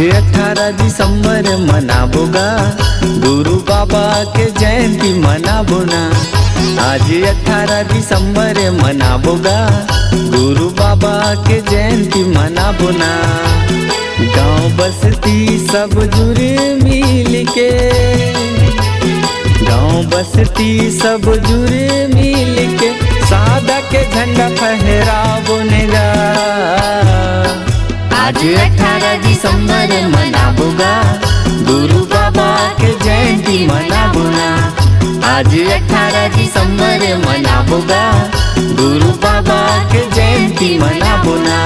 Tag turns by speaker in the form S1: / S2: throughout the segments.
S1: 18 दिसंबर मनाबोगा गुरु बाबा के जयंती मनाबोना। आज 18 दिसंबर मनाबोगा गुरु बाबा के जयंती मनाबोना। गांव बस्ती सब जुड़े मिल के, गांव बस्ती सब जुड़े मिल के सादा के झंडा फहराबोनेगा। आज 18 दिसंबर मनाबोगा गुरु बाबा के जयंती मनाबोना। आज 18 दिसंबर मनाबोगा गुरु बाबा के जयंती मनाबोना।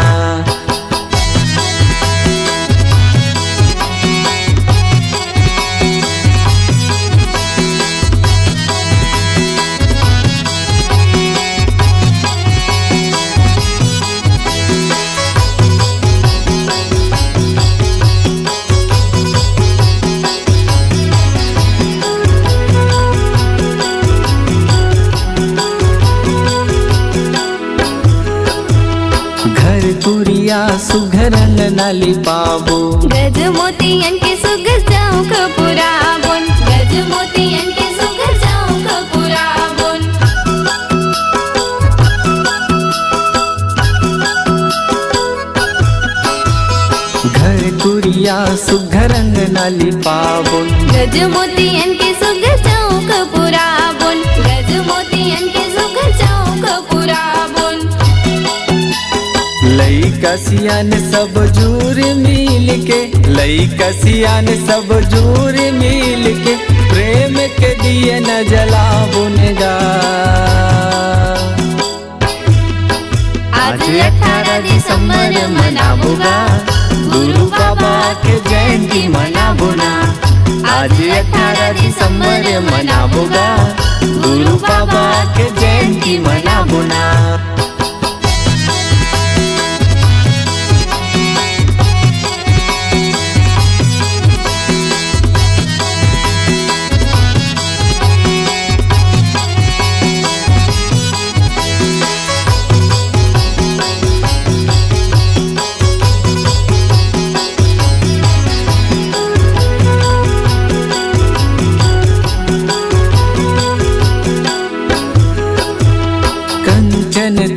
S1: कुरिया सुघरन नाली पाबो,
S2: गज मोतियन के सुघर जाऊं कपुराबोन। गज मोतियन के सुघर जाऊं कपुराबोन।
S1: घर कुरिया सुघरन नाली पाबो,
S2: गज मोतियन के सुघर जाऊं कपुराबोन। गज मोतियन के सुघर जाऊं कपुराबोन।
S1: लइका सियान सब जुर मिल के, लइका सियान सब जुर मिल के प्रेम के दिए न जलाबोनेगा।
S2: आज 18 दिसंबर मनाबोगा
S1: गुरु बाबा के जयंती मनाबोना। आज 18 दिसंबर मनाबोगा गुरु बाबा के जयंती मनाबोना।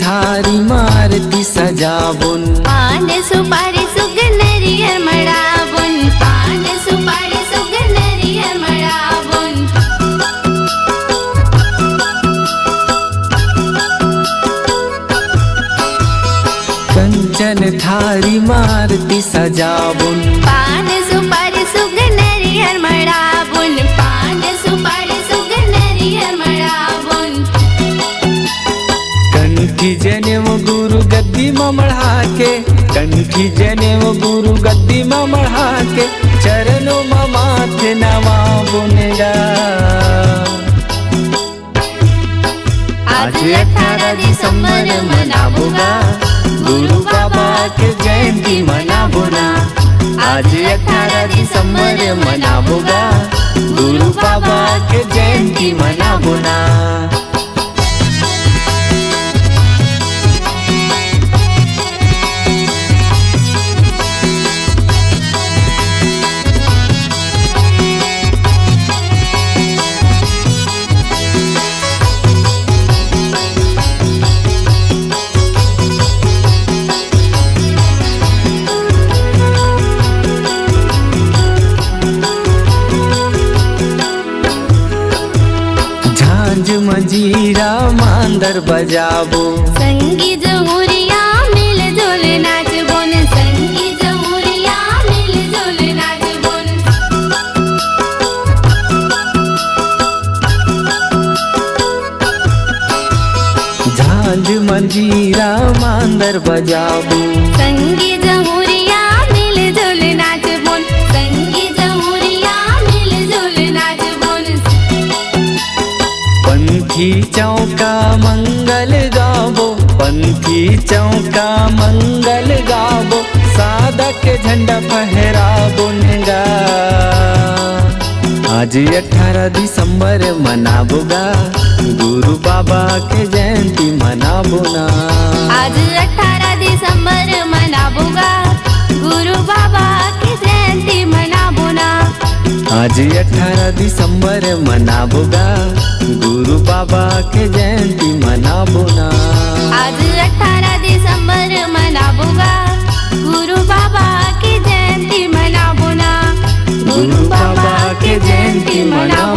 S1: थारी मारती सजाबुन,
S2: पान सुपारी सुगन नरियर मड़ाबुन। पान सुपारी सुगन नरियर मड़ाबुन।
S1: कंचन थारी मारती सजाबुन,
S2: पान सुपारी सुगन नरियर मड़ाबुन। पान सुपारी सुगन नरियर मड़ाबुन।
S1: कंठी जनेव गुरु गद्दी में मढ़ा के, कंठी जनेव गुरु गद्दी में मढ़ा के चरणों में माथे नवाबोनेगा। आज 18 दिसंबर मनाबोगा गुरु बाबा के जयंती मनाबोना। आज 18 दिसंबर मनाबोगा गुरु बाबा के जयंती मनाबोना। मंजीरा मांदर बजाबो,
S2: संगी जमुरिया मिल जुल नाचबोन। संगी जमुरिया मिल जुल नाचबोन।
S1: झांझ मंजीरा मांदर बजाबो,
S2: संगी जमुरिया मिल जुल नाचबोन। संगी जमुरिया मिल जुल नाचबोन।
S1: पंथी चौका मंगल गाबो, पंथी चौका मंगल गाबो सादा के झंडा फहराबोनेगा। आज 18 दिसंबर मनाबोगा गुरु बाबा के जयंती मनाबोना।
S2: आज 18 दिसंबर मनाबोगा गुरु बाबा की जयंती।
S1: आज 18 दिसंबर मनाबोगा गुरु बाबा के जयंती मनाबो ना।
S2: आज 18 दिसंबर मनाबोगा गुरु बाबा की जयंती मनाबो ना। गुरु बाबा की जयंती मनाबो